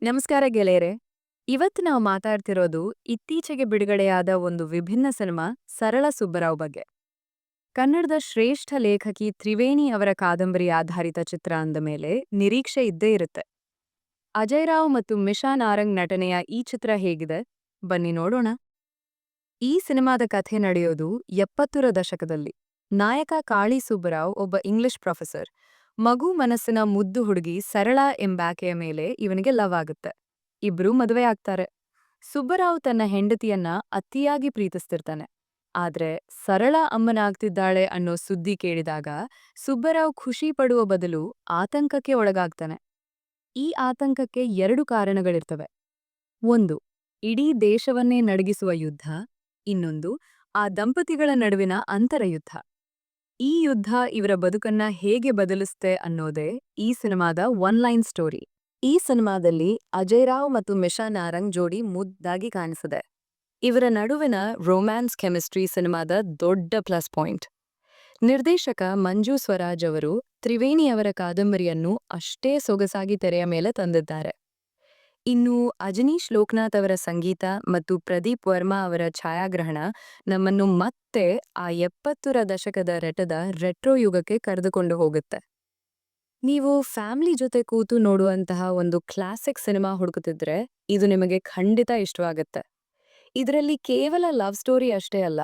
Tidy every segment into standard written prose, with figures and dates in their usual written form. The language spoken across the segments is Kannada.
ನಮಸ್ಕಾರ ಗೆಳೆಯರೆ. ಇವತ್ತು ನಾವು ಮಾತಾಡ್ತಿರೋದು ಇತ್ತೀಚೆಗೆ ಬಿಡುಗಡೆಯಾದ ಒಂದು ವಿಭಿನ್ನ ಸಿನಿಮಾ ಸರಳ ಸುಬ್ಬರಾವ್ ಬಗ್ಗೆ. ಕನ್ನಡದ ಶ್ರೇಷ್ಠ ಲೇಖಕಿ ತ್ರಿವೇಣಿ ಅವರ ಕಾದಂಬರಿ ಆಧಾರಿತ ಚಿತ್ರ ಅಂದ ಮೇಲೆ ನಿರೀಕ್ಷೆ ಇದ್ದೇ ಇರುತ್ತೆ. ಅಜಯ್ ರಾವ್ ಮತ್ತು ಮಿಶಾ ನಾರಂಗ್ ನಟನೆಯ ಈ ಚಿತ್ರ ಹೇಗಿದೆ? ಬನ್ನಿ ನೋಡೋಣ. ಈ ಸಿನಿಮಾದ ಕಥೆ ನಡೆಯೋದು 70ರ ದಶಕದಲ್ಲಿ. ನಾಯಕ ಕಾಳಿ ಸುಬ್ಬರಾವ್ ಒಬ್ಬ ಇಂಗ್ಲಿಷ್ ಪ್ರೊಫೆಸರ್. ಮಗು ಮನಸ್ಸಿನ ಮುದ್ದು ಹುಡುಗಿ ಸರಳ ಎಂಬಾಕೆಯ ಮೇಲೆ ಇವನಿಗೆ ಲವ್ ಆಗುತ್ತೆ. ಇಬ್ರೂ ಮದುವೆ ಆಗ್ತಾರೆ. ಸುಬ್ಬರಾವ್ ತನ್ನ ಹೆಂಡತಿಯನ್ನ ಅತಿಯಾಗಿ ಪ್ರೀತಿಸ್ತಿರ್ತಾನೆ. ಆದ್ರೆ ಸರಳ ಅಮ್ಮನಾಗ್ತಿದ್ದಾಳೆ ಅನ್ನೋ ಸುದ್ದಿ ಕೇಳಿದಾಗ ಸುಬ್ಬರಾವ್ ಖುಷಿ ಪಡುವ ಬದಲು ಆತಂಕಕ್ಕೆ ಒಳಗಾಗ್ತಾನೆ. ಈ ಆತಂಕಕ್ಕೆ 2 ಕಾರಣಗಳಿರ್ತವೆ. ಒಂದು, ಇಡೀ ದೇಶವನ್ನೇ ನಡಗಿಸುವ ಯುದ್ಧ. ಇನ್ನೊಂದು, ಆ ದಂಪತಿಗಳ ನಡುವಿನ ಅಂತರಯುದ್ಧ. ಈ ಯುದ್ಧ ಇವರ ಬದುಕನ್ನ ಹೇಗೆ ಬದಲಿಸುತ್ತೆ ಅನ್ನೋದೇ ಈ ಸಿನಿಮಾದ ಒನ್ ಲೈನ್ ಸ್ಟೋರಿ. ಈ ಸಿನಿಮಾದಲ್ಲಿ ಅಜಯ್ ರಾವ್ ಮತ್ತು ಮಿಶಾ ನಾರಂಗ್ ಜೋಡಿ ಮುದ್ದಾಗಿ ಕಾಣಿಸಿದೆ. ಇವರ ನಡುವಿನ ರೊಮ್ಯಾನ್ಸ್ ಕೆಮಿಸ್ಟ್ರಿ ಸಿನಿಮಾದ ದೊಡ್ಡ ಪ್ಲಸ್ ಪಾಯಿಂಟ್. ನಿರ್ದೇಶಕ ಮಂಜು ಸ್ವರಾಜ್ ಅವರು ತ್ರಿವೇಣಿ ಅವರ ಕಾದಂಬರಿಯನ್ನು ಅಷ್ಟೇ ಸೊಗಸಾಗಿ ತೆರೆಯ ಮೇಲೆ ತಂದಿದ್ದಾರೆ. ಇನ್ನು ಅಜನೀಶ್ ಲೋಕನಾಥ್ ಅವರ ಸಂಗೀತ ಮತ್ತು ಪ್ರದೀಪ್ ವರ್ಮಾ ಅವರ ಛಾಯಾಗ್ರಹಣ ನಮ್ಮನ್ನು ಮತ್ತೆ ಆ 70ರ ದಶಕದ ರೆಟ್ರೋ ಯುಗಕ್ಕೆ ಕರೆದುಕೊಂಡು ಹೋಗುತ್ತೆ. ನೀವು ಫ್ಯಾಮಿಲಿ ಜೊತೆ ಕೂತು ನೋಡುವಂತಹ ಒಂದು ಕ್ಲಾಸಿಕ್ ಸಿನಿಮಾ ಹುಡುಕುತ್ತಿದ್ರೆ ಇದು ನಿಮಗೆ ಖಂಡಿತ ಇಷ್ಟವಾಗುತ್ತೆ. ಇದರಲ್ಲಿ ಕೇವಲ ಲವ್ ಸ್ಟೋರಿ ಅಷ್ಟೇ ಅಲ್ಲ,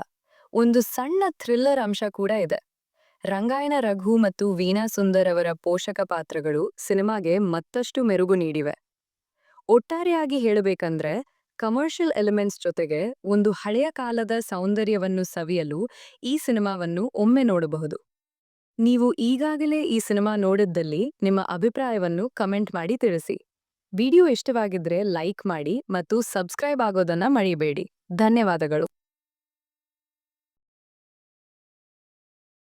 ಒಂದು ಸಣ್ಣ ಥ್ರಿಲ್ಲರ್ ಅಂಶ ಕೂಡ ಇದೆ. ರಂಗಾಯಣ ರಘು ಮತ್ತು ವೀಣಾ ಸುಂದರ್ ಅವರ ಪೋಷಕ ಪಾತ್ರಗಳು ಸಿನಿಮಾಗೆ ಮತ್ತಷ್ಟು ಮೆರುಗು ನೀಡಿವೆ. ಒಟ್ಟಾರೆಯಾಗಿ ಹೇಳಬೇಕಂದ್ರೆ ಕಮರ್ಷಿಯಲ್ ಎಲಿಮೆಂಟ್ಸ್ ಜೊತೆಗೆ ಒಂದು ಹಳೆಯ ಕಾಲದ ಸೌಂದರ್ಯವನ್ನು ಸವಿಯಲು ಈ ಸಿನಿಮಾವನ್ನು ಒಮ್ಮೆ ನೋಡಬಹುದು. ನೀವು ಈಗಾಗಲೇ ಈ ಸಿನಿಮಾ ನೋಡಿದ್ದಲ್ಲಿ ನಿಮ್ಮ ಅಭಿಪ್ರಾಯವನ್ನು ಕಮೆಂಟ್ ಮಾಡಿ ತಿಳಿಸಿ. ವಿಡಿಯೋ ಇಷ್ಟವಾಗಿದ್ರೆ ಲೈಕ್ ಮಾಡಿ ಮತ್ತು ಸಬ್ಸ್ಕ್ರೈಬ್ ಆಗೋದನ್ನ ಮರಿಬೇಡಿ. ಧನ್ಯವಾದಗಳು.